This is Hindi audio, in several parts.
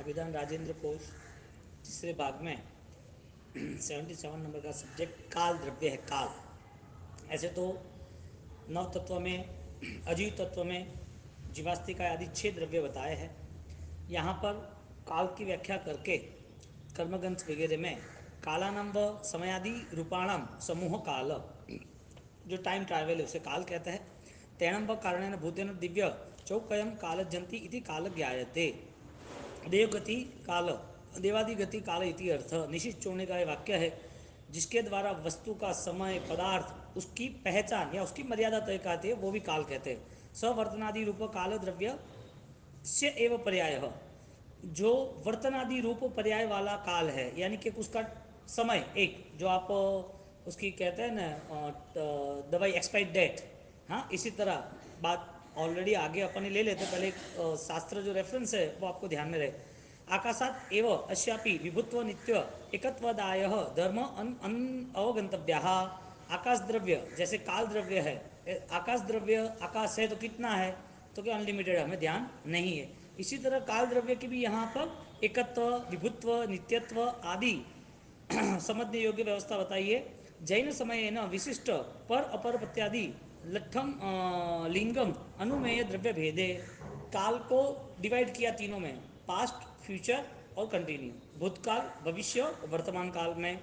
अभिधान राजेंद्र कोश तीसरे भाग में 77 नंबर का सब्जेक्ट काल द्रव्य है। काल ऐसे तो नव तत्व में, अजीव तत्व में जीवास्तिका आदि 6 द्रव्य बताए हैं। यहाँ पर काल की व्याख्या करके कर्मग्रंथ वगैरह में कालानंब समयादि रूपाणम समूह काल, जो टाइम ट्रैवल है उसे काल कहते हैं। तेणंब कारणेन भूतेन दिव्य चौकयम कालजंती इति काल ज्ञायते। देवगति काल, देवादिगति काल इति अर्थ। निशित चूर्ण का वाक्य है जिसके द्वारा वस्तु का समय, पदार्थ, उसकी पहचान या उसकी मर्यादा तय करते हैं, वो भी काल कहते हैं। सवर्तनादि रूप काल द्रव्य से एव पर्याय, जो वर्तनादि रूप पर्याय वाला काल है, यानी कि उसका समय एक जो आप उसकी कहते हैं ना दवाई एक्सपायरी डेट, हाँ इसी तरह बात ऑलरेडी आगे अपन ले लेते, पहले एक शास्त्र जो रेफरेंस है वो आपको ध्यान में रहे। आकाशात एव अश्यापि विभुत्व नित्य एकत्वदाय धर्म अन अवगंतव्य। आकाश द्रव्य जैसे काल द्रव्य है, आकाश द्रव्य आकाश है तो कितना है, तो क्या अनलिमिटेड, हमें ध्यान नहीं है। इसी तरह काल द्रव्य की भी यहाँ पर एकत्व, विभुत्व, नित्यत्व आदि समझने योग्य व्यवस्था बताइए। जैन समय न विशिष्ट पर अपर प्रत्यादि लट्ठम लिंगम अनुमेय द्रव्य भेदे। काल को डिवाइड किया तीनों में, पास्ट, फ्यूचर और कंटिन्यू, भूतकाल, भविष्य, वर्तमान काल में।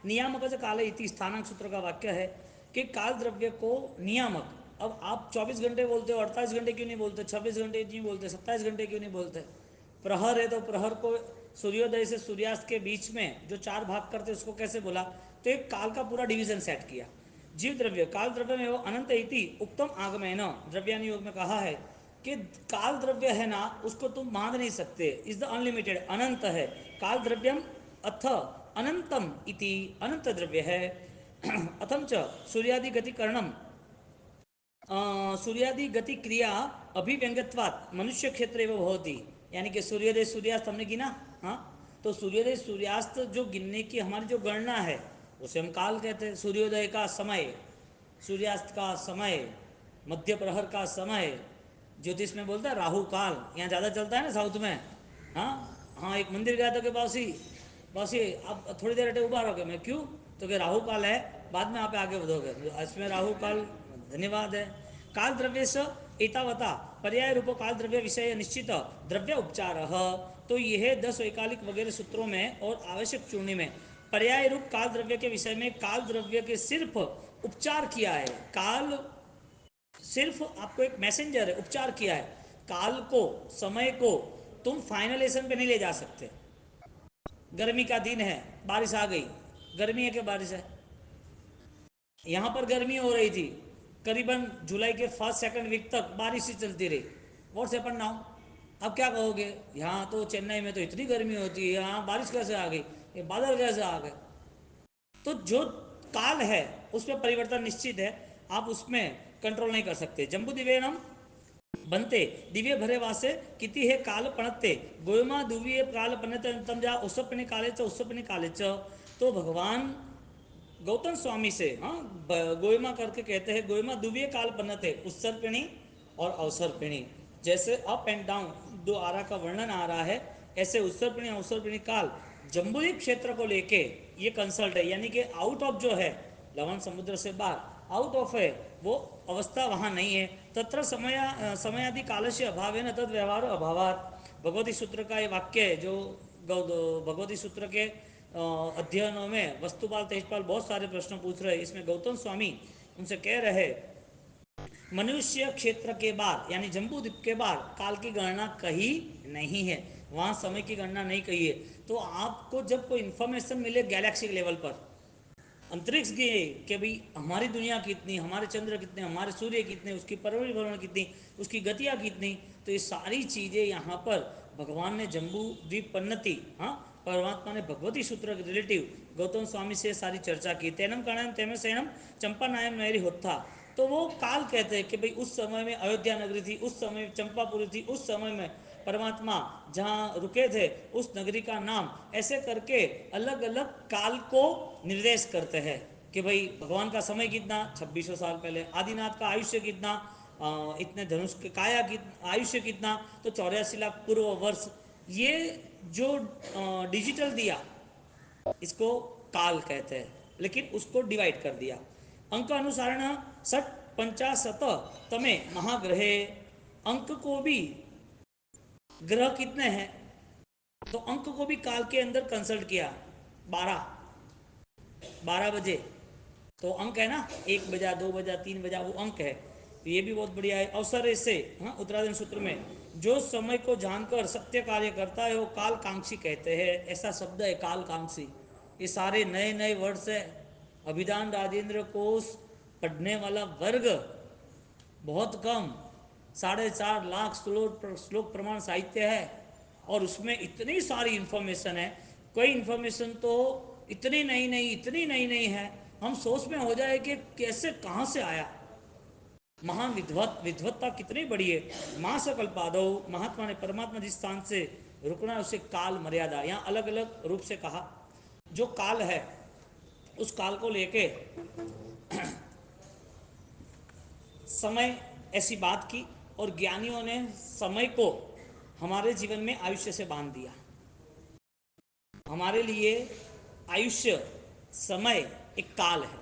नियामक काल इति स्थानांक सूत्र का वाक्य है कि काल द्रव्य को नियामक, अब आप 24 घंटे बोलते हो, 48 घंटे क्यों नहीं बोलते, 26 घंटे क्यों बोलते, 27 घंटे क्यों नहीं बोलते। प्रहर है तो प्रहर को सूर्योदय से सूर्यास्त के बीच में जो 4 भाग करते उसको कैसे बोला, तो एक काल का पूरा डिवीजन सेट किया। जीव द्रव्य काल द्रव्य में वो अनंत इति उत्तम आगमय न द्रव्यानुयोग में कहा है कि काल द्रव्य है ना, उसको तुम मान नहीं सकते, इज द अनलिमिटेड, अनंत है। काल द्रव्यम अथ अनंतम इति अनंत द्रव्य है। अथम च सूर्यादि गति करणम, सूर्यादि गति क्रिया अभिव्यंगत्वात् मनुष्य क्षेत्र एवं होती, यानी कि सूर्योदय सूर्यास्त हमने गिना, हाँ तो सूर्योदय सूर्यास्त जो गिनने की हमारी जो गणना है उसे हम काल कहते हैं। सूर्योदय का समय, सूर्यास्त का समय, मध्य प्रहर का समय, ज्योतिष में बोलता है राहु काल, यहाँ ज़्यादा चलता है ना साउथ में। हाँ हाँ, एक मंदिर गया था कि बस ये आप थोड़ी देर हटे उभा रहोगे, मैं क्यों, तो कि राहु काल है, बाद में आप आगे बढ़ोगे, इसमें राहु काल, धन्यवाद है। काल द्रव्य से एतावता पर्याय रूप काल द्रव्य विषय निश्चित द्रव्य उपचार, तो यह 10 वैकालिक वगैरह सूत्रों में और आवश्यक चूर्णी में पर्याय रूप काल द्रव्य के विषय में काल द्रव्य के सिर्फ उपचार किया है। काल सिर्फ आपको एक मैसेंजर है, उपचार किया है। काल को, समय को तुम फाइनलेशन पे नहीं ले जा सकते। गर्मी का दिन है, बारिश आ गई, गर्मी है कि बारिश है, यहाँ पर गर्मी हो रही थी, करीबन जुलाई के फर्स्ट सेकंड वीक तक बारिश ही चलती रही। व्हाट्स हैपन नाउ, अब क्या कहोगे, यहाँ तो चेन्नई में तो इतनी गर्मी होती है, यहाँ बारिश कैसे आ गई, ये बादल कैसे आ गए। तो जो काल है उसमें परिवर्तन निश्चित है, आप उसमें कंट्रोल नहीं कर सकते। जम्बू दिव्यनम बनते दिव्य भरे वासे किति है काल पणते गोयमा दुव्य काल पणते तम जा उत्सपने काले च उत्सपने काले च। तो भगवान गौतम स्वामी से, हाँ गोयमा करके कहते हैं, गोयमा दुव्य काल पणते, उत्सर्पिणी और अवसर्पिणी, जैसे अप एंड डाउन दो आरा का वर्णन आ रहा है, ऐसे उत्सर्पिणी अवसर्पिणी काल जम्बुद्वीप क्षेत्र को लेके ये कंसल्ट है, यानी कि आउट ऑफ जो है लवण समुद्र से बाहर, आउट ऑफ है वो अवस्था वहाँ नहीं है। तत्र समयादि काल से अभाव है न तद व्यवहार अभावात। भगवती सूत्र का ये वाक्य है जो भगवती सूत्र के अध्ययनों में वस्तुपाल तेजपाल बहुत सारे प्रश्न पूछ रहे हैं, इसमें गौतम स्वामी उनसे कह रहे मनुष्य क्षेत्र के बाद यानी जम्बू द्वीप के बाद काल की गणना कही नहीं है, वहाँ समय की गणना नहीं कही है। तो आपको जब कोई इंफॉर्मेशन मिले गैलेक्सी के लेवल पर, अंतरिक्ष की, कि भाई हमारी दुनिया कितनी, हमारे चंद्र कितने, हमारे सूर्य कितने, उसकी परिभ्रमण कितनी, उसकी गतियाँ कितनी, तो ये सारी चीज़ें यहाँ पर भगवान ने जम्बू द्वीप पन्नति, हाँ परमात्मा ने भगवती सूत्र के रिलेटिव गौतम स्वामी से सारी चर्चा की। तेनम कर्णम तेम सेनम चंपा नायम नैरी होता, तो वो काल कहते हैं कि भाई उस समय में अयोध्या नगरी थी, उस समय चंपापुरी थी, उस समय में परमात्मा जहाँ रुके थे उस नगरी का नाम, ऐसे करके अलग अलग काल को निर्देश करते हैं कि भाई भगवान का समय कितना 2600 साल पहले, आदिनाथ का आयुष्य कितना, इतने धनुष के काया की आयुष्य कितना, तो 84 लाख पूर्व वर्ष ये जो डिजिटल दिया इसको काल कहते हैं, लेकिन उसको डिवाइड कर दिया। अंक अनुसारण षट पंचाशत तमे महाग्रहे, अंक को भी, ग्रह कितने हैं तो अंक को भी काल के अंदर कंसल्ट किया। 12 बजे तो अंक है ना, 1 बजा, 2 बजा, 3 बजा, वो अंक है। तो ये भी बहुत बढ़िया है। अवसर से, हाँ, उत्तराधीन सूत्र में जो समय को जानकर सत्य कार्य करता है वो कालकांक्षी कहते हैं, ऐसा शब्द है कालकांक्षी। ये सारे नए नए वर्ड्स है। अभिधान राजेंद्र कोश पढ़ने वाला वर्ग बहुत कम, 4.5 लाख श्लोक प्रमाण साहित्य है, और उसमें इतनी सारी इंफॉर्मेशन है। कोई इंफॉर्मेशन तो इतनी नई नई है, हम सोच में हो जाए कि कैसे कहाँ से आया। महान विद्वत्ता कितनी बड़ी है। माँ सकल्पादो, महात्मा ने परमात्मा जिस स्थान से रुकना उसे काल मर्यादा, यहाँ अलग अलग रूप से कहा। जो काल है उस काल को लेके समय ऐसी बात की, और ज्ञानियों ने समय को हमारे जीवन में आयुष्य से बांध दिया। हमारे लिए आयुष्य, समय एक काल है।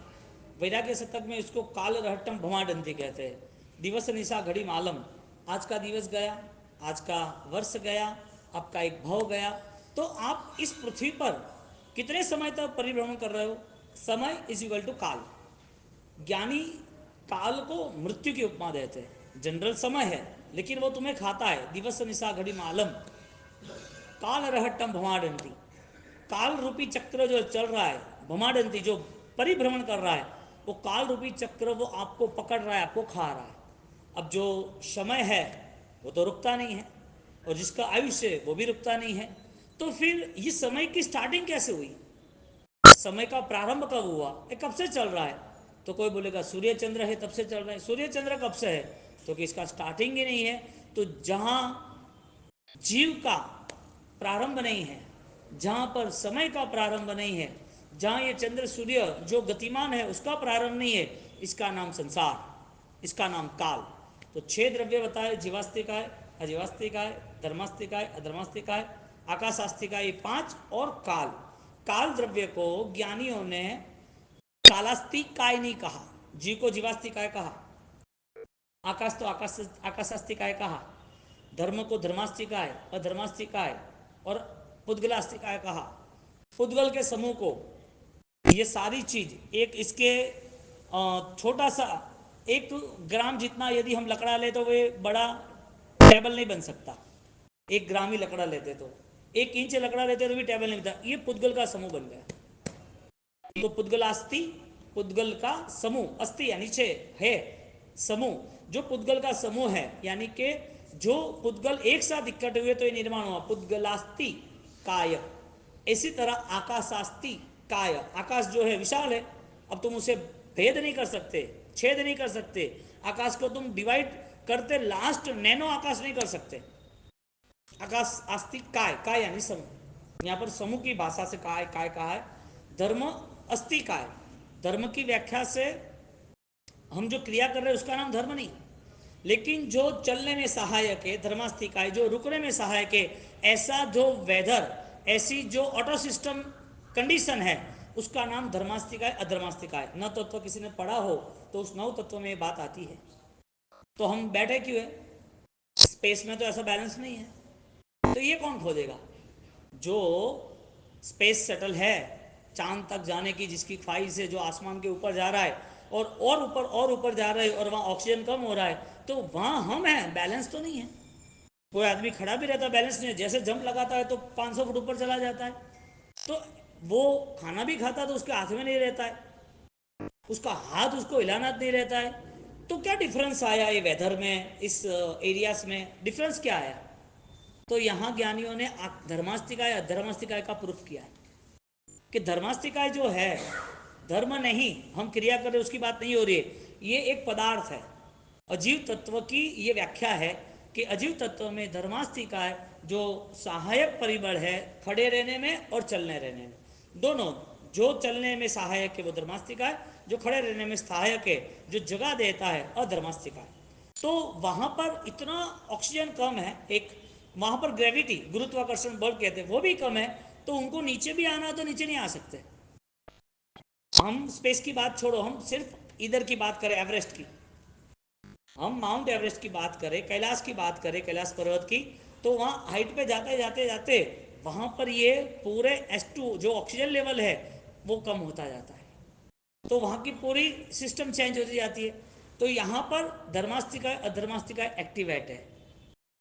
वैराग्य शतक में इसको काल रहट्टम भमाडंती कहते हैं। दिवस निशा घड़ी मालम, आज का दिवस गया, आज का वर्ष गया, आपका एक भाव गया। तो आप इस पृथ्वी पर कितने समय तक परिभ्रमण कर रहे हो? समय इज इक्वल टू काल। ज्ञानी काल को मृत्यु की उपमा देते हैं। जनरल समय है लेकिन वो तुम्हें खाता है। दिवस निशा घड़ी मालम, काल रहट्टम भमाडंती, काल रूपी चक्र जो चल रहा है, भमाडंती जो परिभ्रमण कर रहा है, वो काल रूपी चक्र वो आपको पकड़ रहा है, आपको खा रहा है। अब जो समय है वो तो रुकता नहीं है, और जिसका आयुष्य वो भी रुकता नहीं है। तो फिर ये समय की स्टार्टिंग कैसे हुई? समय का प्रारंभ कब हुआ? ये कब से चल रहा है? तो कोई बोलेगा सूर्य चंद्र है तब से चल रहा है। सूर्य चंद्र कब से है? तो कि इसका स्टार्टिंग ही नहीं है। तो जहां जीव का प्रारंभ नहीं है, जहां पर समय का प्रारंभ नहीं है, जहां ये चंद्र सूर्य जो गतिमान है उसका प्रारंभ नहीं है, इसका नाम संसार, इसका नाम काल। तो 6 द्रव्य बताए, जीवास्तिकाय, अजीवास्तिकाय, धर्मास्तिकाय, अधर्मास्तिकाय, आकाशास्तिकाय, ये 5, और काल। काल द्रव्य को ज्ञानियों ने कालास्तिकाय नहीं कहा, जीव को जीवास्तिकाय कहा, आकाश तो आकाशास्तिकाय कहा, धर्म को धर्मास्तिकाय, अधर्मास्तिकाय और पुद्गलास्तिकाय कहा। पुद्गल के समूह को, ये सारी चीज एक इसके छोटा सा 1 ग्राम जितना यदि हम लकड़ा ले तो वे बड़ा टेबल नहीं बन सकता। 1 ग्राम ही लकड़ा लेते तो, 1 इंच लकड़ा लेते तो भी टेबल नहीं बनता। ये पुद्गल का समूह बन गया। तो पुद्गलास्ति, पुद्गल का समूह, अस्ति यानी है समूह, जो पुद्गल का समूह है, यानी कि जो पुद्गल एक साथ इकट्ठे हुए तो ये निर्माण हुआ, पुद्गलास्ति काय। इसी तरह आकाशास्ति काय, आकाश जो है विशाल है, अब तुम उसे भेद नहीं कर सकते, छेद नहीं कर सकते। आकाश को तुम डिवाइड करते लास्ट नैनो आकाश नहीं कर सकते। आकाश आस्तिक काय, काय यानी समूह, यहाँ पर समूह की भाषा से काय काय कहा है। धर्म अस्ति काय, धर्म की व्याख्या से हम जो क्रिया कर रहे हैं उसका नाम धर्म नहीं, लेकिन जो चलने में सहायक है, धर्मास्तिकाय, जो रुकने में सहायक है, ऐसा जो वेदर, ऐसी जो ऑटो सिस्टम कंडीशन है, उसका नाम धर्मास्तिकाय, अधर्मास्तिकाय। न तत्व किसी ने पढ़ा हो तो उस नव तत्व में ये बात आती है। तो हम बैठे क्यों है? स्पेस में तो ऐसा बैलेंस नहीं है। तो ये कौन खोजेगा? जो स्पेस शटल है, चांद तक जाने की जिसकी ख्वाहिश है, जो आसमान के ऊपर जा रहा है, और ऊपर और ऊपर जा रहा है, और वहाँ ऑक्सीजन कम हो रहा है, तो वहाँ हम हैं, बैलेंस तो नहीं है। कोई आदमी खड़ा भी रहता है, बैलेंस नहीं है, जैसे जंप लगाता है तो 500 फुट ऊपर चला जाता है। तो वो खाना भी खाता तो उसके हाथ में नहीं रहता है, उसका हाथ उसको हिलाना नहीं रहता है। तो क्या डिफरेंस आया ये वेदर में, इस एरियाज में डिफरेंस क्या आया? तो यहाँ ज्ञानियों ने धर्मास्तिकाय अधर्मास्तिकाय का प्रूफ किया है कि धर्मास्तिकाय जो है, धर्म नहीं, हम क्रिया कर रहे उसकी बात नहीं हो रही है, ये एक पदार्थ है। अजीव तत्व की ये व्याख्या है कि अजीव तत्व में धर्मास्तिकाय जो सहायक परिबल है, खड़े रहने में और चलने रहने में दोनों। जो चलने में सहायक है वो धर्मास्तिकाय, जो खड़े रहने में सहायक है, जो जगह देता है, अधर्मास्तिकाय। तो वहाँ पर इतना ऑक्सीजन कम है, एक वहां पर ग्रेविटी, गुरुत्वाकर्षण बल कहते हैं, वो भी कम है, तो उनको नीचे भी आना हो तो नीचे नहीं आ सकते। हम स्पेस की बात छोड़ो, हम सिर्फ इधर की बात करें, एवरेस्ट की, हम माउंट एवरेस्ट की बात करें, कैलाश की बात करें, कैलाश पर्वत की, तो वहां हाइट पे जाते जाते जाते वहां पर ये पूरे S2 जो ऑक्सीजन लेवल है वो कम होता जाता है, तो वहां की पूरी सिस्टम चेंज होती जाती है। तो यहाँ पर धर्मास्तिका अधर्मास्तिका एक्टिवेट है,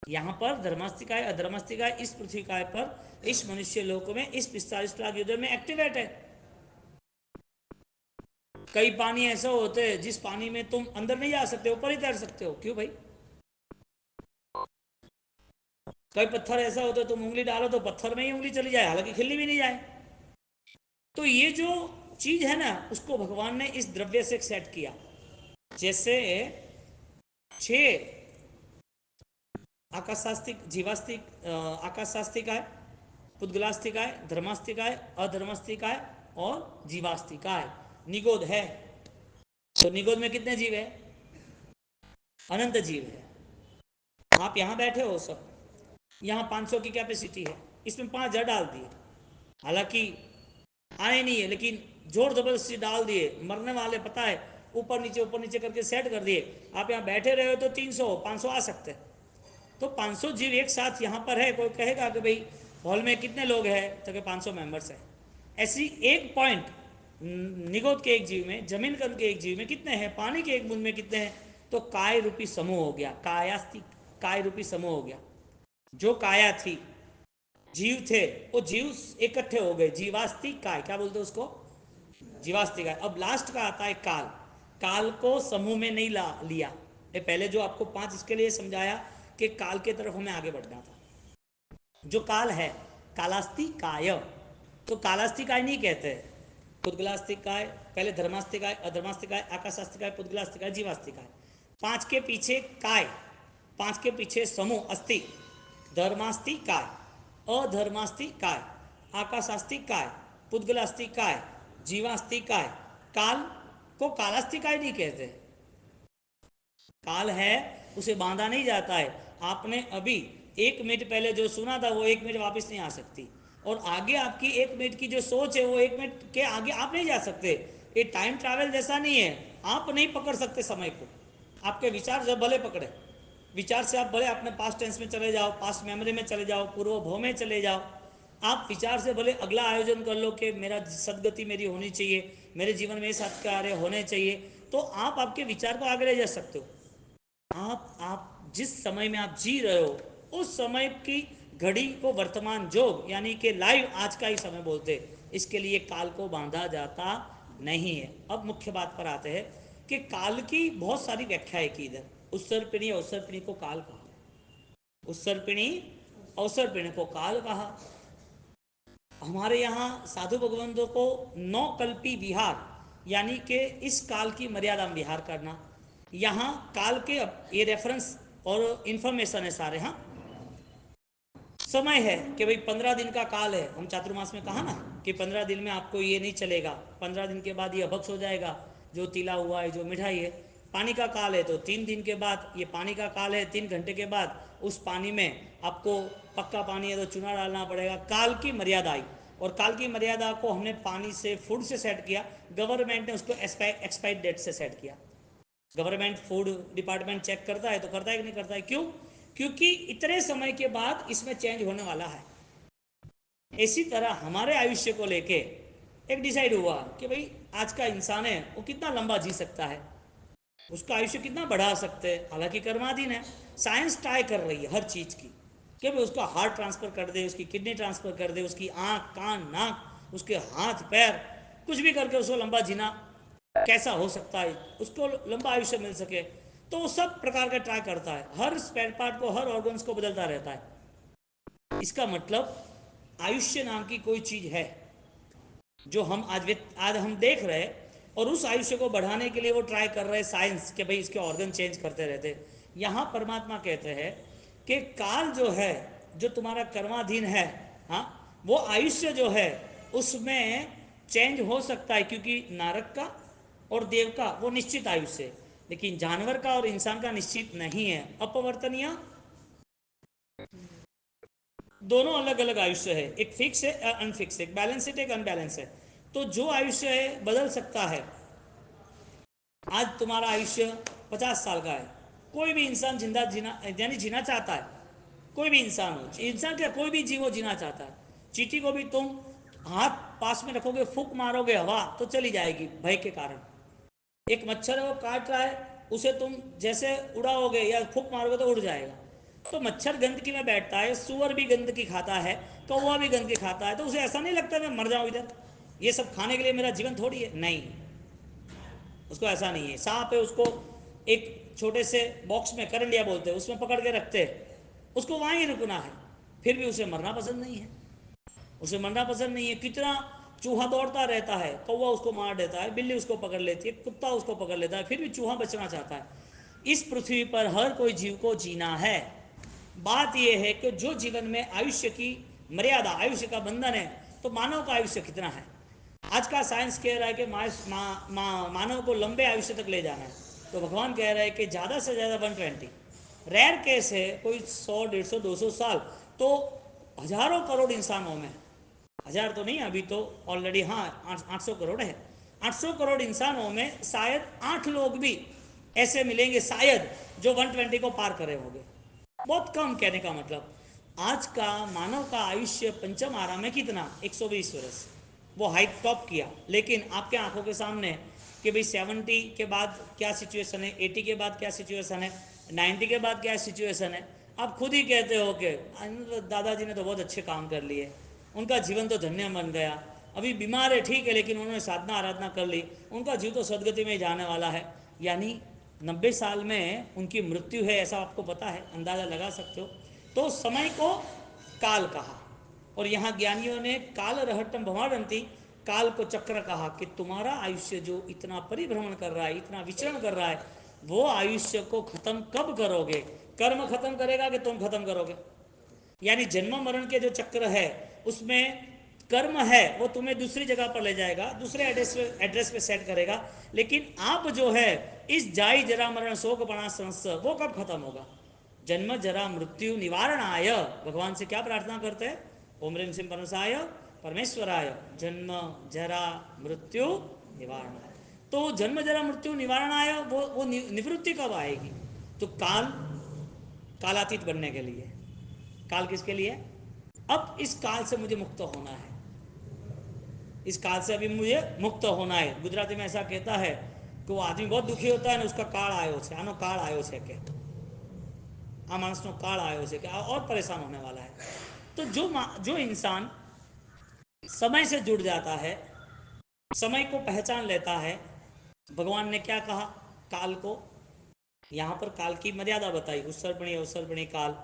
यहाँ पर धर्मास्तिका अधर्मास्तिका इस पृथ्वी काय पर, इस मनुष्य लोक में, इस 45 लाख युद्ध में एक्टिवेट है। कई पानी ऐसे होते हैं जिस पानी में तुम अंदर नहीं जा सकते, ऊपर ही तैर सकते हो, क्यों भाई? कई पत्थर ऐसा होता है तुम उंगली डालो तो पत्थर में ही उंगली चली जाए, हालांकि खिल्ली भी नहीं जाए। तो ये जो चीज है ना, उसको भगवान ने इस द्रव्य से सेट किया। जैसे 6 आकाशास्तिक, जीवास्तिक, आकाशास्तिकाय, पुद्गलास्तिकाय, धर्मास्तिकाय, अधर्मास्तिकाय और जीवास्तिकाय निगोद है। तो निगोद में कितने जीव है? अनंत जीव है। आप यहां बैठे हो सब, यहाँ 500 की कैपेसिटी है, इसमें 5,000 डाल दिए, हालांकि आए नहीं है, लेकिन जोर जबरदस्ती डाल दिए, मरने वाले पता है, ऊपर नीचे करके सेट कर दिए। आप यहाँ बैठे रहे हो तो 300 500 आ सकते हैं। तो 500 जीव एक साथ यहाँ पर है। कोई कहेगा कि भाई हॉल में कितने लोग हैं, तो कि 500 मेंबर्स है। ऐसी एक पॉइंट निगोद के एक जीव में, जमीन कण के एक जीव में कितने हैं, पानी के एक बूंद में कितने हैं, तो काय रूपी समूह हो गया, कायास्तिक काय रूपी समूह हो गया। जो काया थी, जीव थे, वो जीव इकट्ठे हो गए, जीवास्तिक काय, क्या बोलते हैं उसको, जीवास्तिक काय। अब लास्ट का आता है काल। काल को समूह में नहीं लिया। ये पहले जो आपको 5 इसके लिए समझाया कि काल के तरफ हमें आगे बढ़ना था। जो काल है, कालास्तिक काय, तो कालास्तिक काय नहीं कहते, पुद्गलास्तिक काय, पहले धर्मास्तिक काय, अधर्मास्तिक काय, आकाशास्तिक काय, पुद्गलास्तिक काय, जीवास्तिक काय। 5 के पीछे काय, 5 के पीछे समूह अस्थि, धर्मास्तिक काय, अधर्मास्तिक काय, आकाशास्तिक काय, पुद्गलास्तिक काय, जीवास्तिक काय। काल को कालास्तिक काय नहीं कहते। काल है, उसे बांधा नहीं जाता है। आपने अभी 1 मिनट पहले जो सुना था वो 1 मिनट वापस नहीं आ सकती, और आगे आपकी 1 मिनट की जो सोच है वो 1 मिनट के आगे आप नहीं जा सकते। ये टाइम ट्रैवल जैसा नहीं है, आप नहीं पकड़ सकते समय को। आपके विचार जब भले पकड़े, विचार से आप भले अपने पास्ट टेंस में चले जाओ, पास्ट मेमोरी में चले जाओ, पूर्व भव में चले जाओ, आप विचार से भले अगला आयोजन कर लो कि मेरा सदगति मेरी होनी चाहिए, मेरे जीवन में सत्कार्य होने चाहिए, तो आप आपके विचार को आगे ले जा सकते हो। आप जिस समय में आप जी रहे हो उस समय की घड़ी को वर्तमान जोग यानी कि लाइव आज का ही समय बोलते, इसके लिए काल को बांधा जाता नहीं है। अब मुख्य बात पर आते हैं कि काल की बहुत सारी व्याख्याएं की इधर। उत्सर्पिणी अवसर्पिणी को काल कहा, उत्सर्पिणी अवसर्पिणी को काल कहा। हमारे यहाँ साधु भगवंतों को नौ कल्पी विहार यानी कि इस काल की मर्यादा में विहार करना। यहाँ काल के, अब ये रेफरेंस और इंफॉर्मेशन है सारे, हाँ समय है कि भाई 15 दिन का काल है। हम चातुर्मास में कहा ना कि 15 दिन में आपको ये नहीं चलेगा, 15 दिन के बाद ये अभक्ष हो जाएगा, जो तिला हुआ है, जो मिठाई है। पानी का काल है तो 3 दिन के बाद ये पानी का काल है, 3 घंटे के बाद उस पानी में आपको, पक्का पानी है तो चूना डालना पड़ेगा। काल की मर्यादा आई, और काल की मर्यादा को हमने पानी से, फूड से सेट किया। गवर्नमेंट ने उसको एक्सपायर डेट से सेट किया। गवर्नमेंट फूड डिपार्टमेंट चेक करता है तो करता है कि नहीं करता है, क्यों? क्योंकि इतने समय के बाद इसमें चेंज होने वाला है। इसी तरह हमारे आयुष्य को लेके एक डिसाइड हुआ कि भाई आज का इंसान है वो कितना लंबा जी सकता है, उसका आयुष्य कितना बढ़ा सकते हैं। हालांकि कर्माधीन है, साइंस ट्राई कर रही है हर चीज़ की कि भाई उसका हार्ट ट्रांसफ़र कर दे, उसकी किडनी ट्रांसफ़र कर दे, उसकी आँख कान नाक, उसके हाथ पैर, कुछ भी करके उसको लंबा जीना कैसा हो सकता है, उसको लंबा आयुष्य मिल सके। तो वो सब प्रकार का ट्राई करता है, हर स्पेयर पार्ट को, हर ऑर्गन्स को बदलता रहता है। इसका मतलब आयुष्य नाम की कोई चीज़ है जो हम आज हम देख रहे हैं, और उस आयुष्य को बढ़ाने के लिए वो ट्राई कर रहे हैं साइंस के भाई इसके ऑर्गन चेंज करते रहते। यहाँ परमात्मा कहते हैं कि काल जो है, जो तुम्हारा कर्माधीन है, हाँ, वो आयुष्य जो है उसमें चेंज हो सकता है, क्योंकि नारक का और देव का वो निश्चित आयुष्य है, लेकिन जानवर का और इंसान का निश्चित नहीं है, अपवर्तनीय दोनों अलग अलग आयुष्य है, एक फिक्स है अनफिक्स है, एक बैलेंस है एक अनबैलेंस है। तो जो आयुष्य है बदल सकता है। आज तुम्हारा आयुष्य 50 साल का है, कोई भी इंसान जिंदा जीना यानी जीना चाहता है, कोई भी इंसान हो, इंसान क्या कोई भी जीव हो जीना चाहता है। चींटी को भी तुम हाथ पास में रखोगे, फूक मारोगे हवा तो चली जाएगी भय के कारण। एक मच्छर है वो काट रहा है, उसे तुम जैसे उड़ाओगे या फूक मारोगे तो उड़ जाएगा। तो मच्छर गंदगी में बैठता है, सुअर भी गंदगी खाता है, कौवा भी गंदगी खाता है, तो उसे ऐसा नहीं लगता मैं मर जाऊं इधर, ये सब खाने के लिए मेरा जीवन थोड़ी है, नहीं, उसको ऐसा नहीं है। सांप है, उसको एक छोटे से बॉक्स में करंडिया बोलते हैं उसमें पकड़ के रखते हैं, उसको वहां ही रुकना है, फिर भी उसे मरना पसंद नहीं है, उसे मरना पसंद नहीं है। कितना चूहा दौड़ता रहता है, कौवा उसको मार देता है, बिल्ली उसको पकड़ लेती है, कुत्ता उसको पकड़ लेता है, फिर भी चूहा बचना चाहता है। इस पृथ्वी पर हर कोई जीव को जीना है। बात यह है कि जो जीवन में आयुष्य की मर्यादा, आयुष्य का बंधन है, तो मानव का आयुष्य कितना है। आज का साइंस कह रहा है कि मानव को लंबे आयुष्य तक ले जाना है, तो भगवान कह रहे हैं कि ज़्यादा से ज़्यादा 120। रेयर केस है कोई 100 150 200 साल, तो हजारों करोड़ इंसानों में, हजार तो नहीं अभी तो ऑलरेडी, हाँ 800 करोड़ है, 800 करोड़ इंसानों में शायद 8 लोग भी ऐसे मिलेंगे शायद जो 120 को पार करे होंगे। बहुत कम, कहने का मतलब आज का मानव का आयुष्य पंचम आरा में कितना 120 वर्ष, वो हाइट टॉप किया। लेकिन आपके आंखों के सामने कि भाई 70 के बाद क्या सिचुएशन है, 80 के बाद क्या सिचुएशन है, 90 के बाद क्या सिचुएशन है, आप खुद ही कहते हो कि दादाजी ने तो बहुत अच्छे काम कर लिए, उनका जीवन तो धन्य बन गया, अभी बीमार है ठीक है लेकिन उन्होंने साधना आराधना कर ली, उनका जीव तो सदगति में ही जाने वाला है। यानी 90 साल में उनकी मृत्यु है, ऐसा आपको पता है, अंदाज़ा लगा सकते हो। तो समय को काल कहा, और यहाँ ज्ञानियों ने काल रहटम भवारंती, काल को चक्र कहा कि तुम्हारा आयुष्य जो इतना परिभ्रमण कर रहा है, इतना विचरण कर रहा है, वो आयुष्य को खत्म कब करोगे। कर्म खत्म करेगा कि तुम खत्म करोगे। यानी जन्म मरण के जो चक्र है उसमें कर्म है वो तुम्हें दूसरी जगह पर ले जाएगा, दूसरे एड्रेस पे सेट करेगा, लेकिन आप जो है इस जाई जरा मरण शोक बना संस वो कब खत्म होगा। जन्म जरा मृत्यु निवारणाय भगवान से क्या प्रार्थना करते हैं, ओम ह्रीं सिंह परमसाय परमेश्वराय जन्म जरा मृत्यु निवारणाय। तो जन्म जरा मृत्यु निवारणाय वो निवृत्ति कब आएगी, तो कालातीत बनने के लिए। काल किसके लिए, अब इस काल से मुझे मुक्त होना है, इस काल से अभी मुझे मुक्त होना है। गुजराती में ऐसा कहता है कि वो आदमी बहुत दुखी होता है ना, उसका काल आयो છે, આનો કાળ આવ્યો છે કે આ માણસનો કાળ આવ્યો છે કે और परेशान होने वाला है। तो जो इंसान समय से जुड़ जाता है, समय को पहचान लेता है, भगवान ने क्या कहा काल को, यहाँ पर काल की मर्यादा बताई, उत्सर्पणी अवसर्पणी काल,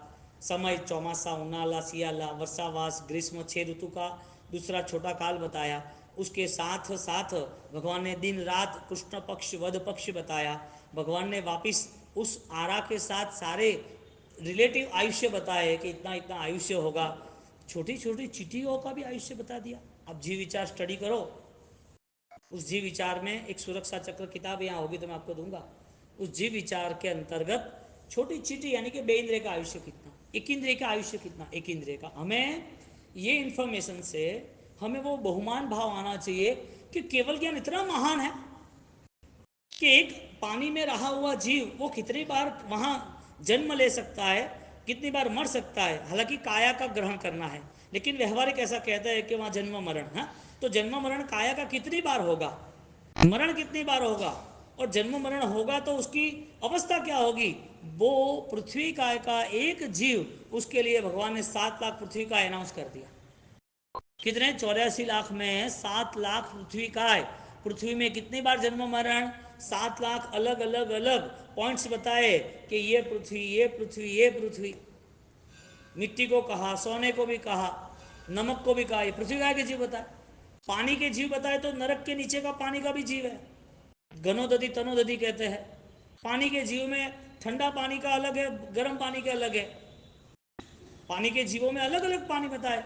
समय चौमासा उनाला सियाला वर्षावास ग्रीष्म 6 ऋतु का दूसरा छोटा काल बताया। उसके साथ साथ भगवान ने दिन रात कृष्ण पक्ष वध पक्ष बताया। भगवान ने वापिस उस आरा के साथ सारे रिलेटिव आयुष्य बताए कि इतना इतना आयुष्य होगा। छोटी छोटी चीटियों का भी आयुष्य बता दिया। आप जीव विचार स्टडी करो, उस जीव विचार में एक सुरक्षा चक्र किताब यहाँ होगी तो मैं आपको दूंगा। उस जीव विचार के अंतर्गत छोटी चीटी यानी कि बे इंद्रिय का आयुष्य कितना, एक इंद्रिय का आयुष्य कितना, एक इंद्रिय का, हमें ये इंफॉर्मेशन से हमें वो बहुमान भाव आना चाहिए कि केवल ज्ञान इतना महान है कि एक पानी में रहा हुआ जीव वो कितनी बार वहाँ जन्म ले सकता है, कितनी बार मर सकता है। हालांकि काया का ग्रहण करना है, लेकिन व्यवहारिक ऐसा कहता है कि वहाँ जन्म मरण है। तो जन्म मरण काया का कितनी बार होगा, मरण कितनी बार होगा, और जन्म मरण होगा तो उसकी अवस्था क्या होगी। वो पृथ्वी का एक जीव, उसके लिए भगवान ने 7 लाख पृथ्वी का अनाउंस कर दिया। कितने 84 लाख में 7 लाख पृथ्वी का है। पृथ्वी में कितनी बार जन्म मरण, 7 लाख अलग अलग अलग पॉइंट्स बताए कि ये पृथ्वी ये पृथ्वी ये पृथ्वी। मिट्टी को कहा, सोने को भी कहा, नमक को भी कहा, ये पृथ्वी का के जीव बताए। पानी के जीव बताए तो नरक के नीचे का पानी का भी जीव है, घनोदधि तनोदधि कहते हैं। पानी के जीव में ठंडा पानी का अलग है, गर्म पानी का अलग है, पानी के जीवों में अलग अलग पानी बताए।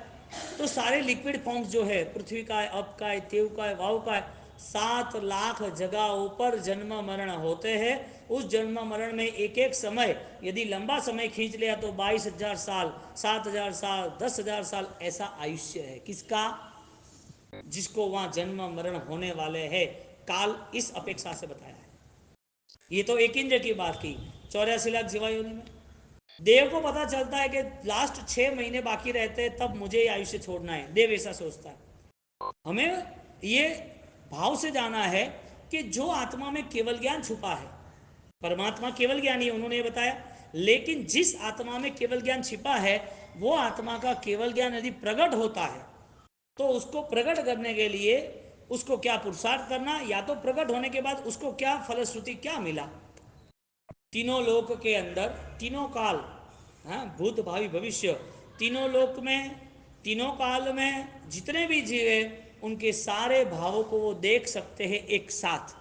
तो सारे लिक्विड फॉर्म्स जो है पृथ्वी का है, अप का है, तेव का है, वाव का है, 7 लाख जगहों पर जन्म मरण होते हैं। उस जन्म मरण में एक एक समय यदि लंबा समय खींच लिया तो 22,000 साल, 7,000 साल, 10,000 साल ऐसा आयुष्य है किसका? जिसको वहां जन्म मरण होने वाले हैं, काल इस अपेक्षा से बताया है। ये तो एक इंद्र की बात की, 84 लाख जीवा योनि में देव को पता चलता है कि लास्ट 6 महीने बाकी रहते हैं, तब मुझे आयुष्य छोड़ना है। देव ऐसा सोचता है। हमें ये भाव से जाना है कि जो आत्मा में केवल ज्ञान छुपा है, परमात्मा केवल ज्ञानी है, उन्होंने ये बताया, लेकिन जिस आत्मा में केवल ज्ञान छिपा है, वो आत्मा का केवल ज्ञान यदि प्रकट होता है तो उसको प्रकट करने के लिए उसको क्या पुरुषार्थ करना, या तो प्रकट होने के बाद उसको क्या फलश्रुति क्या मिला। तीनों लोक के अंदर तीनों काल, हाँ, भूत भावी भविष्य, तीनों लोक में तीनों काल में जितने भी जीव है उनके सारे भावों को वो देख सकते हैं एक साथ।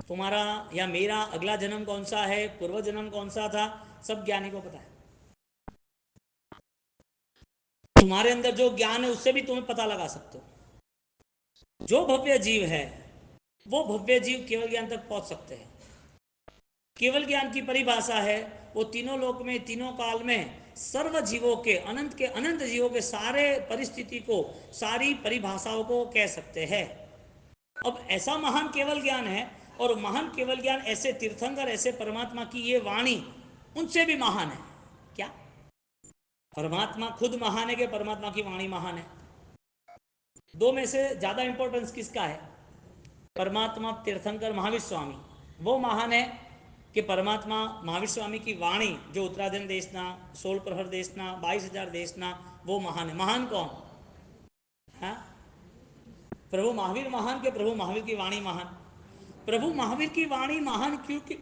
तुम्हारा या मेरा अगला जन्म कौन सा है, पूर्व जन्म कौन सा था, सब ज्ञानी को पता है। तुम्हारे अंदर जो ज्ञान है उससे भी तुम्हें पता लगा सकते हो। जो भव्य जीव है वो भव्य जीव केवल ज्ञान तक पहुंच सकते हैं। केवल ज्ञान की परिभाषा है वो तीनों लोक में तीनों काल में सर्व जीवों के अनंत जीवों के सारे परिस्थिति को, सारी परिभाषाओं को कह सकते हैं। अब ऐसा महान केवल ज्ञान है, और महान केवल ज्ञान ऐसे तीर्थंकर, ऐसे परमात्मा की ये वाणी उनसे भी महान है क्या? परमात्मा खुद महान है कि परमात्मा की वाणी महान है? दो में से ज्यादा इंपॉर्टेंस किसका है? परमात्मा तीर्थंकर महावीर स्वामी वो महान है कि परमात्मा महावीर स्वामी की वाणी जो उत्तराधन देशना, 16 प्रहर देशना, 22,000 देशना, वो महान है। महान कौन? हाँ, प्रभु महावीर महान के प्रभु महावीर की वाणी महान? प्रभु महावीर की वाणी महान क्योंकि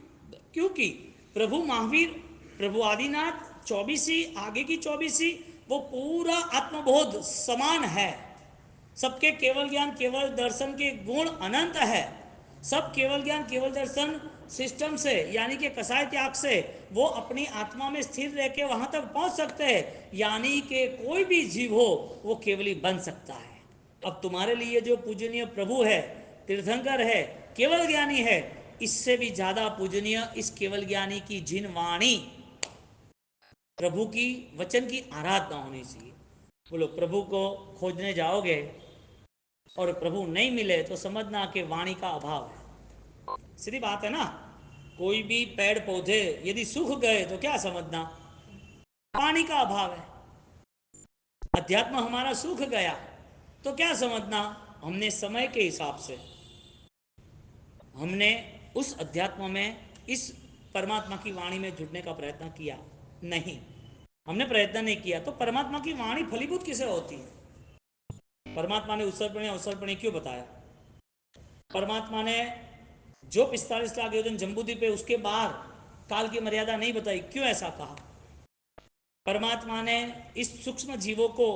क्योंकि प्रभु महावीर, प्रभु आदिनाथ 24ही, आगे की 24ही, वो पूरा आत्मबोध समान है। सबके केवल ज्ञान केवल दर्शन के गुण अनंत है। सब केवल ज्ञान केवल दर्शन सिस्टम से, यानी कि कसाय त्याग से वो अपनी आत्मा में स्थिर रह के वहां तक पहुंच सकते हैं, यानी कि कोई भी जीव हो वो केवली बन सकता है। अब तुम्हारे लिए जो पूजनीय प्रभु है, तीर्थंकर है, केवल ज्ञानी है, इससे भी ज्यादा पूजनीय इस केवल ज्ञानी की जिन वाणी, प्रभु की वचन की आराधना होनी चाहिए। बोलो, प्रभु को खोजने जाओगे और प्रभु नहीं मिले तो समझना कि वाणी का अभाव है। सीधी बात है ना। कोई भी पेड़ पौधे यदि सूख गए तो क्या समझना? पानी का अभाव है। अध्यात्म हमारा सूख गया तो क्या समझना? हमने समय के हिसाब से हमने उस अध्यात्म में, इस परमात्मा की वाणी में जुड़ने का प्रयत्न किया नहीं, हमने प्रयत्न नहीं किया। तो परमात्मा की वाणी फलीभूत किसे होती है? परमात्मा ने उत्सर्पणी अवसर्पणी क्यों बताया? परमात्मा ने जो 45 लाख योजन जम्बूद्वीप है उसके बाहर काल की मर्यादा नहीं बताई, क्यों ऐसा कहा? परमात्मा ने इस सूक्ष्म जीवों को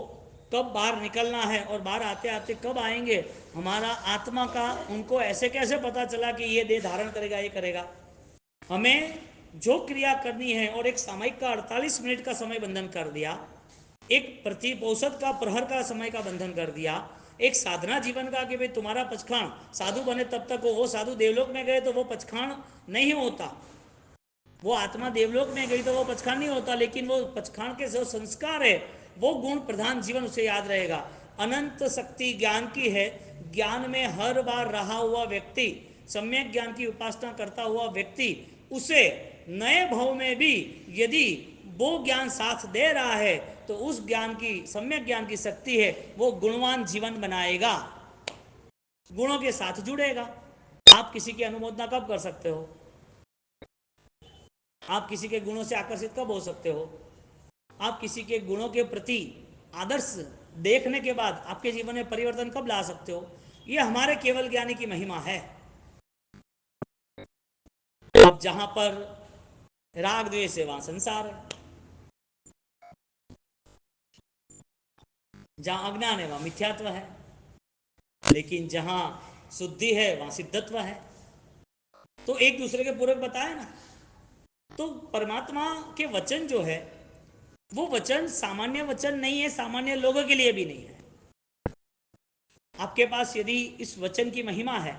कब बाहर निकलना है और बाहर आते आते कब आएंगे, हमारा आत्मा का उनको ऐसे कैसे पता चला कि ये देह धारण करेगा, ये करेगा? हमें जो क्रिया करनी है, और एक सामयिक का 48 मिनट का समय बंधन कर दिया, एक प्रति औसत का प्रहर का समय का बंधन कर दिया, एक साधना जीवन का कि भाई तुम्हारा पचखाण साधु बने तब तक हो, वो साधु देवलोक में गए तो वो पचखाण नहीं होता, वो आत्मा देवलोक में गई तो वो पचखाण नहीं होता, लेकिन वो पचखाण के जो संस्कार है वो गुण प्रधान जीवन उसे याद रहेगा। अनंत शक्ति ज्ञान की है। ज्ञान में हर बार रहा हुआ व्यक्ति, सम्यक ज्ञान की उपासना करता हुआ व्यक्ति, उसे नए भाव में भी यदि वो ज्ञान साथ दे रहा है तो उस ज्ञान की, सम्यक ज्ञान की शक्ति है, वो गुणवान जीवन बनाएगा, गुणों के साथ जुड़ेगा। आप किसी की अनुमोदना कब कर सकते हो? आप किसी के गुणों से आकर्षित कब हो सकते हो? आप किसी के गुणों के प्रति आदर्श देखने के बाद आपके जीवन में परिवर्तन कब ला सकते हो? ये हमारे केवल ज्ञानी की महिमा है। अब जहां पर राग द्वेष है वहां संसार है, जहां अज्ञान है वहां मिथ्यात्व है, लेकिन जहां शुद्धि है वहां सिद्धत्व है। तो एक दूसरे के पूरक बताए ना। तो परमात्मा के वचन जो है वो वचन सामान्य वचन नहीं है, सामान्य लोगों के लिए भी नहीं है। आपके पास यदि इस वचन की महिमा है,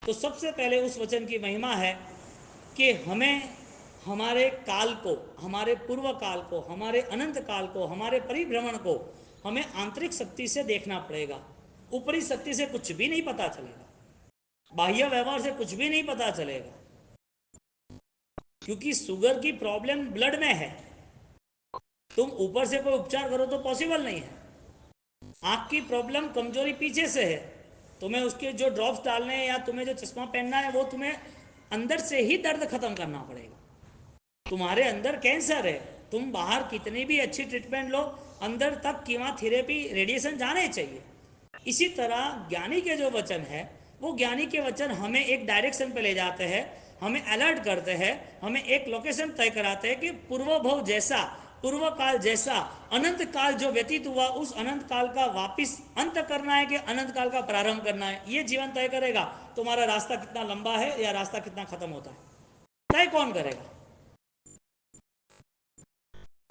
तो सबसे पहले उस वचन की महिमा है कि हमें हमारे काल को, हमारे पूर्व काल को, हमारे अनंत काल को, हमारे परिभ्रमण को हमें आंतरिक शक्ति से देखना पड़ेगा। ऊपरी शक्ति से कुछ भी नहीं पता चलेगा, बाह्य व्यवहार से कुछ भी नहीं पता चलेगा, क्योंकि शुगर की प्रॉब्लम ब्लड में है। तुम ऊपर से कोई उपचार करो तो पॉसिबल नहीं है। आंख की प्रॉब्लम, कमजोरी पीछे से है, तुम्हें उसके जो ड्रॉप्स डालने हैं या तुम्हें जो चश्मा पहनना है वो तुम्हें अंदर से ही दर्द खत्म करना पड़ेगा। तुम्हारे अंदर कैंसर है, तुम बाहर कितनी भी अच्छी ट्रीटमेंट लो, अंदर तक कीमोथेरेपी, रेडिएशन जाने चाहिए। इसी तरह ज्ञानी के जो वचन है, वो ज्ञानी के वचन हमें एक डायरेक्शन पे ले जाते हैं, हमें अलर्ट करते हैं, हमें एक लोकेशन तय कराते हैं कि पूर्व भव जैसा, पूर्व काल जैसा अनंत काल जो व्यतीत हुआ, उस अनंत काल का वापिस अंत करना है कि अनंत काल का प्रारंभ करना है। ये जीवन तय करेगा तुम्हारा रास्ता कितना लंबा है या रास्ता कितना खत्म होता है। तय कौन करेगा?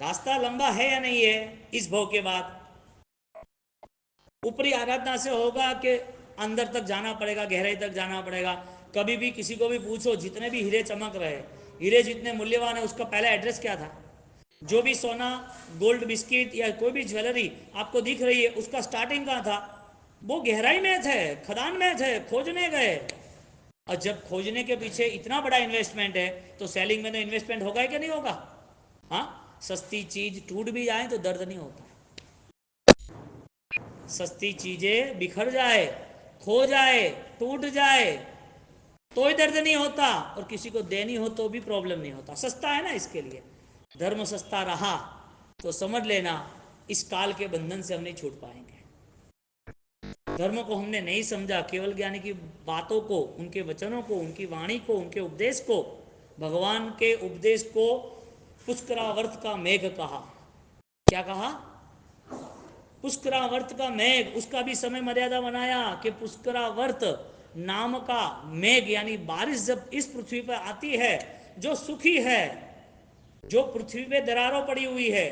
रास्ता लंबा है या नहीं है इस भव के बाद? ऊपरी आराधना से होगा कि अंदर तक जाना पड़ेगा, गहराई तक जाना पड़ेगा। कभी भी किसी को भी पूछो, जितने भी हीरे चमक रहे, हीरे जितने मूल्यवान है, उसका पहला एड्रेस क्या था? जो भी सोना, गोल्ड, बिस्किट या कोई भी ज्वेलरी आपको दिख रही है, उसका स्टार्टिंग कहाँ था? वो गहराई में थे, खदान में थे, खोजने गए। और जब खोजने के पीछे इतना बड़ा इन्वेस्टमेंट है, तो सेलिंग में तो इन्वेस्टमेंट होगा ही कि नहीं होगा? हाँ, सस्ती चीज टूट भी जाए तो दर्द नहीं होता, सस्ती चीजें बिखर जाए, खो जाए, टूट जाए तो ही दर्द नहीं होता, और किसी को देनी हो तो भी प्रॉब्लम नहीं होता। सस्ता है ना, इसके लिए धर्म सस्ता रहा तो समझ लेना इस काल के बंधन से हम नहीं छूट पाएंगे। धर्म को हमने नहीं समझा, केवल ज्ञानी की बातों को, उनके वचनों को, उनकी वाणी को, उनके उपदेश को, भगवान के उपदेश को पुष्करावर्त का मेघ कहा। क्या कहा? पुष्करावर्त का मेघ। उसका भी समय मर्यादा बनाया कि पुष्करावर्त नाम का मेघ, यानी बारिश जब इस पृथ्वी पर आती है, जो सुखी है, जो पृथ्वी पे दरारों पड़ी हुई है,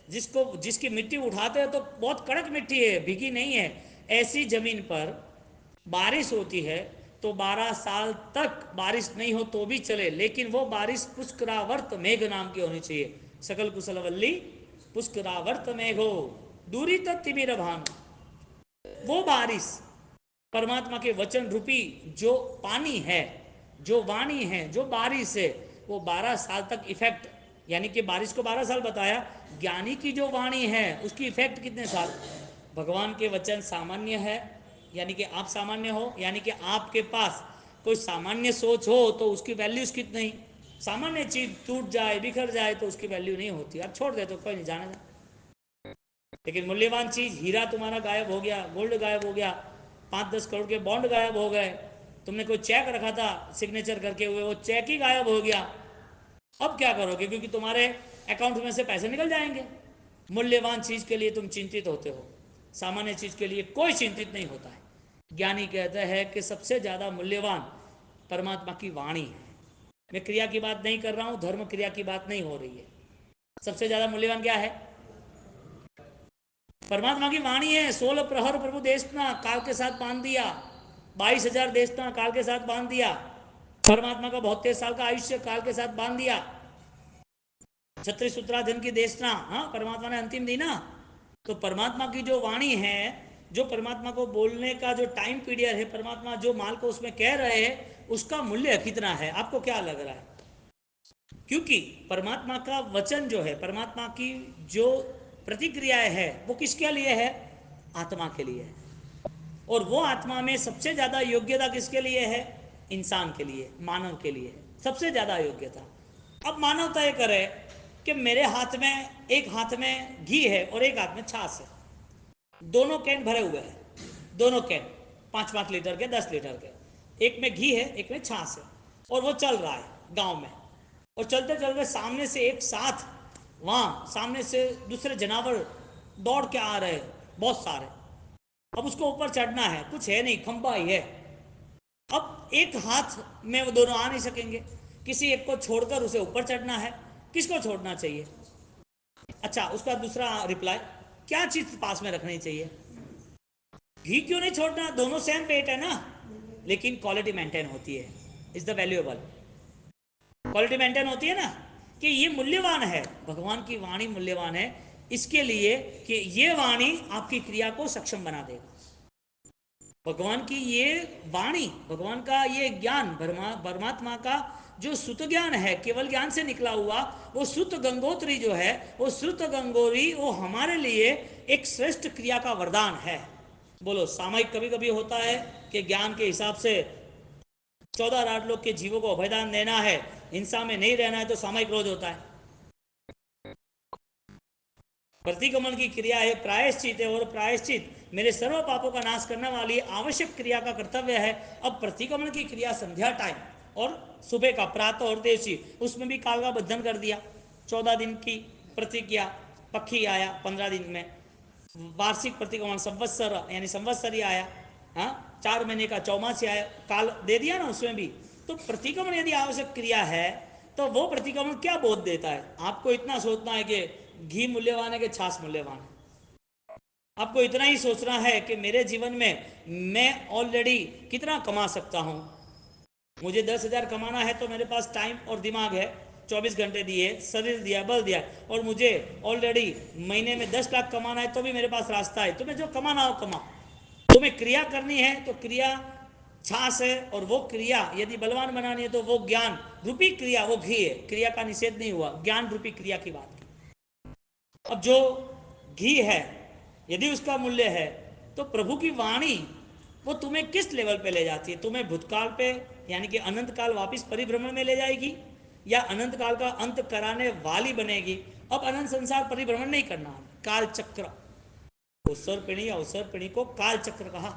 जिसको, जिसकी मिट्टी उठाते हैं तो बहुत कड़क मिट्टी है, भीगी नहीं है, ऐसी जमीन पर बारिश होती है तो 12 साल तक बारिश नहीं हो तो भी चले, लेकिन वो बारिश पुष्करावर्त मेघ नाम की होनी चाहिए। सकल कुशलवल्ली पुष्करावर्त मेघो दूरी तिमिर भानु। वो बारिश परमात्मा के वचन रूपी जो पानी है, जो वाणी है, जो बारिश है, वो 12 साल तक इफेक्ट, यानी कि बारिश को 12 साल बताया, ज्ञानी की जो वाणी है उसकी इफेक्ट कितने साल? भगवान के वचन सामान्य है, यानी कि आप सामान्य हो, यानी कि आपके पास कोई सामान्य सोच हो तो उसकी वैल्यूज कितनी? सामान्य चीज टूट जाए, बिखर जाए तो उसकी वैल्यू नहीं होती, आप छोड़ दे तो कोई नहीं, जाने दे। लेकिन मूल्यवान चीज, हीरा तुम्हारा गायब हो गया, गोल्ड गायब हो गया, 5-10 करोड़ के बॉन्ड गायब हो गए, तुमने कोई चेक रखा था सिग्नेचर करके हुए, वो चेक ही गायब हो गया, अब क्या करोगे? क्योंकि तुम्हारे अकाउंट में से पैसे निकल जाएंगे। मूल्यवान चीज के लिए तुम चिंतित होते हो, सामान्य चीज के लिए कोई चिंतित नहीं होता है। ज्ञानी कहते हैं कि सबसे ज्यादा मूल्यवान परमात्मा की वाणी है। मैं क्रिया की बात नहीं कर रहा हूं, धर्म क्रिया की बात नहीं हो रही है। सबसे ज्यादा मूल्यवान क्या है? परमात्मा की वाणी है। 16 प्रहर प्रभु देशना काल के साथ बांध दिया, 22,000 देशना काल के साथ बांध दिया, परमात्मा का 72 साल का आयुष्य काल के साथ बांध दिया, 36 सूत्राधन की देशना, हाँ, परमात्मा ने अंतिम दी ना। तो परमात्मा की जो वाणी है, जो परमात्मा को बोलने का जो टाइम पीरियड है, परमात्मा जो माल को उसमें कह रहे हैं, उसका मूल्य कितना है? आपको क्या लग रहा है? क्योंकि परमात्मा का वचन जो है, परमात्मा की जो प्रतिक्रियाएं है, वो किसके लिए है? आत्मा के लिए है। और वो आत्मा में सबसे ज्यादा योग्यता किसके लिए है? इंसान के लिए, मानव के लिए सबसे ज्यादा योग्यता। अब मानव तय करे कि मेरे हाथ में, एक हाथ में घी है और एक हाथ में छाछ है, दोनों कैन भरे हुए हैं, दोनों कैन 5-5 लीटर के, 10 लीटर के, एक में घी है एक में छाछ है, और वो चल रहा है गांव में। और चलते चलते सामने से एक साथ, वहां सामने से दूसरे जानवर दौड़ के आ रहे हैं, बहुत सारे। अब उसको ऊपर चढ़ना है, कुछ है नहीं, खंबा ही है। अब एक हाथ में वो दोनों आ नहीं सकेंगे, किसी एक को छोड़कर उसे ऊपर चढ़ना है। किसको छोड़ना चाहिए? अच्छा, उसका दूसरा रिप्लाई, क्या चीज पास में रखनी चाहिए? घी क्यों नहीं छोड़ना? दोनों सेम पेट है ना। लेकिन क्वालिटी मेंटेन होती है। Is the valuable, quality maintain होती है ना, कि ये मूल्यवान है, भगवान की वाणी मूल्यवान है इसके लिए कि ये वाणी आपकी क्रिया को सक्षम बना देगा। भगवान की ये वाणी, भगवान का ये ज्ञान, परमात्मा का जो श्रुत ज्ञान है, केवल ज्ञान से निकला हुआ, वो श्रुत गंगोत्री जो है, वो श्रुत गंगोरी वो हमारे लिए एक श्रेष्ठ क्रिया का वरदान है। बोलो, सामयिक कभी कभी होता है कि ज्ञान के हिसाब से 14 लाख के जीवों को अभयदान देना है, हिंसा में नहीं रहना है, तो सामयिक क्रोध होता है। प्रतिक्रमण की क्रिया है प्रायश्चित है, और प्रायश्चित मेरे सर्व पापों का नाश करने वाली आवश्यक क्रिया का कर्तव्य है। अब प्रतिक्रमण की क्रिया संध्या टाइम और सुबह का प्रातः और देशी, उसमें भी काल का बंधन कर दिया। 14 दिन की प्रतिज्ञा, पक्षी आया 15 दिन में, वार्षिक प्रतिक्रमण संवत्सर यानी संवत्सरी आया, हाँ 4 महीने का चौमासी आया, काल दे दिया ना उसमें भी। तो प्रतिक्रमण यदि आवश्यक क्रिया है तो वो प्रतिक्रमण क्या बोध देता है? आपको इतना सोचना है कि घी मूल्यवान है कि छाछ मूल्यवान है। आपको इतना ही सोचना है कि मेरे जीवन में मैं ऑलरेडी कितना कमा सकता हूं। मुझे 10,000 कमाना है तो मेरे पास टाइम और दिमाग है, 24 घंटे दिए, शरीर दिया, बल दिया, और मुझे ऑलरेडी महीने में 10 लाख कमाना है तो भी मेरे पास रास्ता है। तुम्हें जो कमाना हो कमाओ, तुम्हें क्रिया करनी है तो क्रिया छाछ है, और वो क्रिया यदि बलवान बनानी है तो वो ज्ञान रूपी क्रिया, वो घी है। क्रिया का निषेध नहीं हुआ, ज्ञान रूपी क्रिया की बात की। अब जो घी है यदि उसका मूल्य है तो प्रभु की वाणी वो तुम्हें किस लेवल पे ले जाती है? तुम्हें भूतकाल पे यानी कि अनंत काल वापिस परिभ्रमण में ले जाएगी, या अनंत काल का अंत कराने वाली बनेगी? अब अनंत संसार परिभ्रमण नहीं करना, काल चक्र, अवसर पिणी, अवसर पिणी को काल चक्र कहा।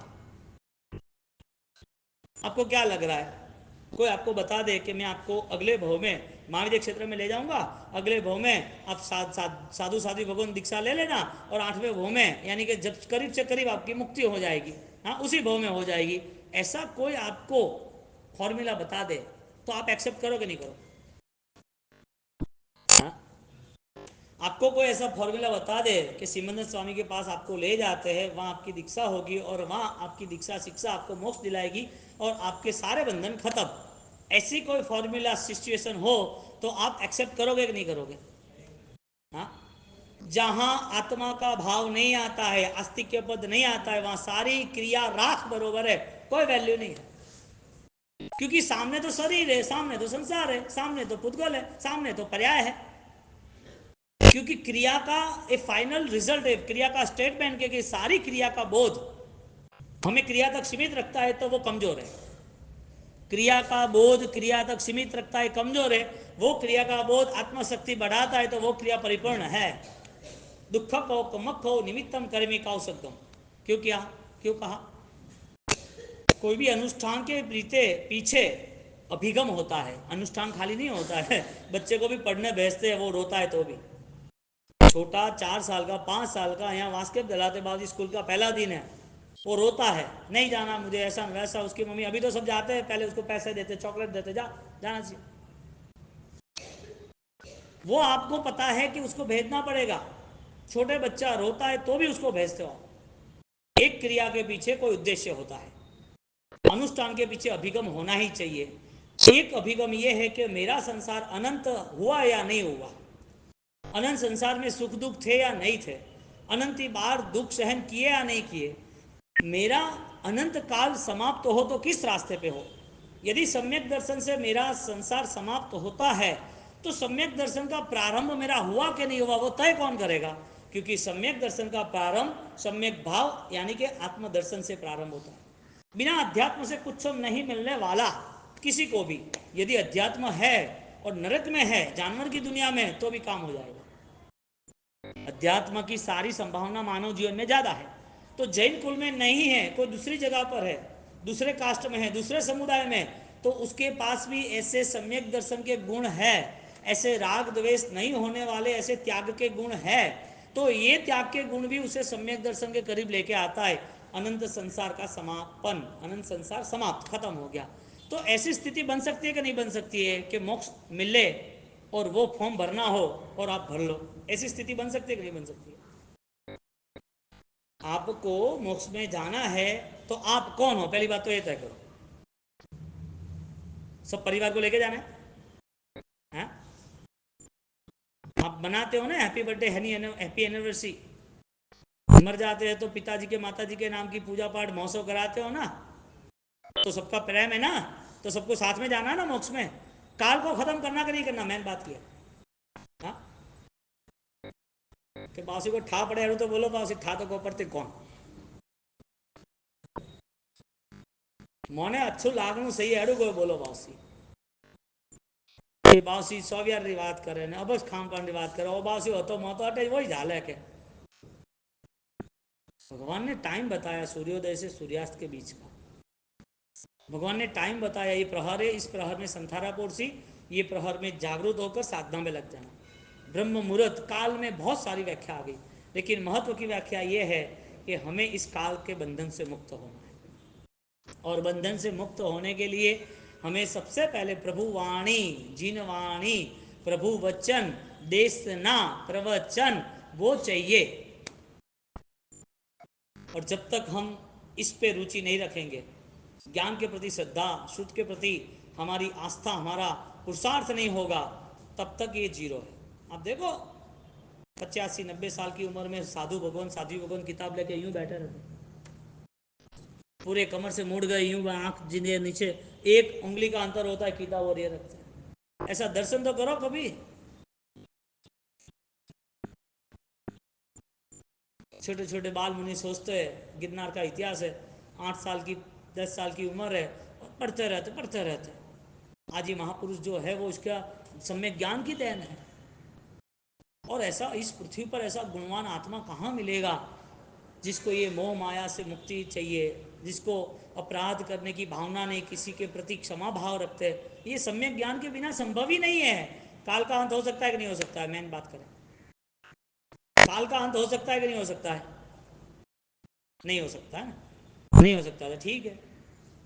आपको क्या लग रहा है? कोई आपको बता दे कि मैं आपको अगले भव में महाविद्य क्षेत्र में ले जाऊंगा, अगले भव में आप साधु साधु भगवान दीक्षा ले लेना, और 8वें भव में यानी कि जब करीब से करीब आपकी मुक्ति हो जाएगी, हाँ उसी भव में हो जाएगी, ऐसा कोई आपको फॉर्मूला बता दे तो आप एक्सेप्ट करोगे नहीं करो? हाँ? आपको कोई ऐसा फॉर्मूला बता दे कि सिमंदर स्वामी के पास आपको ले जाते हैं, वहाँ आपकी दीक्षा होगी, और वहाँ आपकी दीक्षा शिक्षा आपको मोक्ष दिलाएगी और आपके सारे बंधन खत्म, ऐसी कोई फॉर्मूला सिचुएशन हो तो आप एक्सेप्ट करोगे कि नहीं करोगे? हाँ? जहां आत्मा का भाव नहीं आता है, अस्तित्व पद नहीं आता है, वहां सारी क्रिया राख बरोबर है, कोई वैल्यू नहीं है। क्योंकि सामने तो शरीर है, सामने तो संसार है, सामने तो पुद्गल है, सामने तो पर्याय है। क्योंकि क्रिया का एक फाइनल रिजल्ट है, क्रिया का स्टेटमेंट के कि सारी क्रिया का बोध हमें क्रिया तक सीमित रखता है तो वो कमजोर है। क्रिया का बोध क्रिया तक सीमित रखता है, कमजोर है। वो क्रिया का बोध आत्मशक्ति बढ़ाता है तो वो क्रिया परिपूर्ण है। दुख को मख हो निमित्तम कर्मी का औषधम, क्यों किया, क्यों कहा? कोई भी अनुष्ठान के पीछे अभिगम होता है, अनुष्ठान खाली नहीं होता है। बच्चे को भी पढ़ने भेजते हैं, वो रोता है तो भी, छोटा 4 साल का 5 साल का, यहाँ वास्केप दलातेबाजी स्कूल का पहला दिन है, वो रोता है नहीं जाना मुझे, ऐसा वैसा। उसकी मम्मी, अभी तो सब जाते हैं, पहले उसको पैसे देते, चॉकलेट देते, जाना चाहिए। वो आपको पता है कि उसको भेजना पड़ेगा, छोटे बच्चा रोता है तो भी उसको भेजते हो। एक क्रिया के पीछे कोई उद्देश्य होता है, अनुष्ठान के पीछे अभिगम होना ही चाहिए। एक अभिगम यह है कि मेरा संसार अनंत हुआ या नहीं हुआ, अनंत संसार में सुख दुख थे या नहीं थे, अनंत बार दुख सहन किए या नहीं किए, मेरा अनंत काल समाप्त हो तो किस रास्ते पे हो। यदि सम्यक दर्शन से मेरा संसार समाप्त होता है तो सम्यक दर्शन का प्रारंभ मेरा हुआ कि नहीं हुआ वो तय कौन करेगा? क्योंकि सम्यक दर्शन का प्रारंभ सम्यक भाव यानी कि आत्मदर्शन से प्रारंभ होता है। बिना अध्यात्म से कुछ नहीं मिलने वाला किसी को भी, यदि अध्यात्म है और नरक में है जानवर की दुनिया में तो भी काम हो जाएगा। अध्यात्म की सारी संभावना मानव जीवन में ज्यादा है। तो जैन कुल में नहीं है, कोई दूसरी जगह पर है, दूसरे कास्ट में है, दूसरे समुदाय में, तो उसके पास भी ऐसे सम्यक दर्शन के गुण है, ऐसे राग द्वेष नहीं होने वाले ऐसे त्याग के गुण है। तो ये त्याग के गुण भी उसे सम्यक दर्शन के करीब लेके आता है। अनंत संसार का समापन, अनंत संसार समाप्त, खत्म हो गया। तो ऐसी स्थिति बन सकती है कि नहीं बन सकती है कि मोक्ष मिले और वो फॉर्म भरना हो और आप भर लो? ऐसी स्थिति बन सकती है कि नहीं बन सकती है? आपको मोक्ष में जाना है तो आप कौन हो, पहली बात तो ये तय करो। सब परिवार को लेके जाना है, हाँ? आप बनाते हो ना हैप्पी बर्थडे, हैप्पी एनिवर्सरी, मर जाते हैं तो पिताजी के माताजी के नाम की पूजा पाठ महोत्सव कराते हो ना, तो सबका प्रेम है ना, तो सबको साथ में जाना है ना मोक्ष में। काल को खत्म करना कि नहीं करना, मैंने बात किया, हाँ? कि बासी को ठा पड़े तो बोलो बासी ठा तो को पड़ते कौन मोने अच्छू लागू सही है को बोलो बासी बासी सौव्यार री बात करे ने अब खान पान री बात करे ओ बासी हो तो मोतो अटे वही झाले के भगवान ने टाइम बताया सूर्योदय से सूर्यास्त के बीच का, भगवान ने टाइम बताया, ये प्रहर है, इस प्रहर में संथारा पोरसी, ये प्रहर में जागरूक होकर साधना में लग जाना। ब्रह्म मुहूर्त काल में बहुत सारी व्याख्या आ गई, लेकिन महत्व की व्याख्या ये है कि हमें इस काल के बंधन से मुक्त होना है, और बंधन से मुक्त होने के लिए हमें सबसे पहले प्रभु वाणी, जिन वाणी, प्रभु वचन, देशना प्रवचन, वो चाहिए। और जब तक हम इस पे रुचि नहीं रखेंगे, ज्ञान के प्रति श्रद्धा, शुद्ध के प्रति हमारी आस्था, हमारा पुरुषार्थ नहीं होगा, तब तक ये जीरो है। आप देखो 85-90 साल की उम्र में साधु भगवान, साध्वी भगवान किताब लेके यूं बैठे रहते, पूरे कमर से मुड़ गए, यूं आंख जिन्हें नीचे एक उंगली का अंतर होता है, किताब और ये रखते हैं। ऐसा दर्शन तो करो कभी। छोटे छोटे बाल मुनि सोचते हैं गिरनार का इतिहास है, 8 साल की 10 साल की उम्र है, और पढ़ते रहते। आज ये महापुरुष जो है वो उसका सम्यक ज्ञान की देन है। और ऐसा इस पृथ्वी पर ऐसा गुणवान आत्मा कहाँ मिलेगा जिसको ये मोह माया से मुक्ति चाहिए, जिसको अपराध करने की भावना नहीं, किसी के प्रति क्षमा भाव रखते, ये सम्यक ज्ञान के बिना संभव ही नहीं है। काल का अंत हो सकता है कि नहीं हो सकता है, मैंने बात करें, काल का अंत हो सकता है कि नहीं हो सकता है? नहीं हो सकता है ना, नहीं हो सकता है, ठीक है।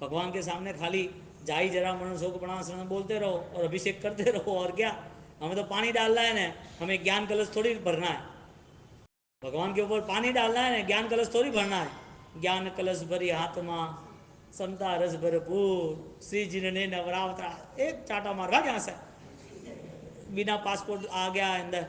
भगवान के सामने खाली जाई जरा मनुष्य को प्रणाम बोलते रहो और अभिषेक करते रहो, और क्या, हमें तो पानी डालना है ना, हमें ज्ञान कलश थोड़ी भरना है, भगवान के ऊपर पानी डालना है ना, ज्ञान कलश थोड़ी भरना है। ज्ञान कलश भरी हाथ माँ, समता रस भरपूर, श्री जी ने नवरावता, एक चाटा मार भाग यहाँ से, बिना पासपोर्ट आ गया अंदर।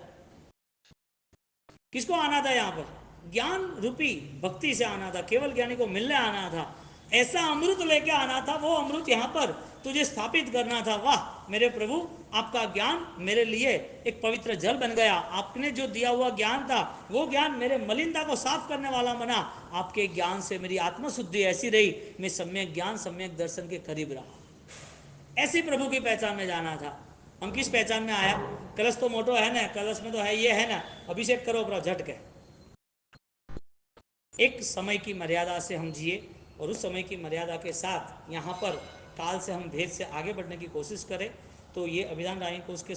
किसको आना था यहाँ पर? ज्ञान रूपी भक्ति से आना था, केवल ज्ञानी को मिलने आना था, ऐसा अमृत लेके आना था। वो अमृत यहाँ पर तुझे स्थापित करना था। वाह मेरे प्रभु, आपका ज्ञान मेरे लिए एक पवित्र जल बन गया। आपने जो दिया हुआ ज्ञान था, वो ज्ञान मेरे मलिनता को साफ करने वाला बना। आपके ज्ञान से मेरी आत्मशुद्धि ऐसी रही, मैं सम्यक ज्ञान सम्यक दर्शन के करीब रहा। ऐसी प्रभु की पहचान में जाना था। हम किस पहचान में आया? कलश तो मोटो है ना, कलश में तो है ये है ना, अभिषेक करो पूरा झटके। एक समय की मर्यादा से हम जिए, और उस समय की मर्यादा के साथ यहाँ पर काल से हम भेद से आगे बढ़ने की कोशिश करें, तो ये अभिधान राय कोष के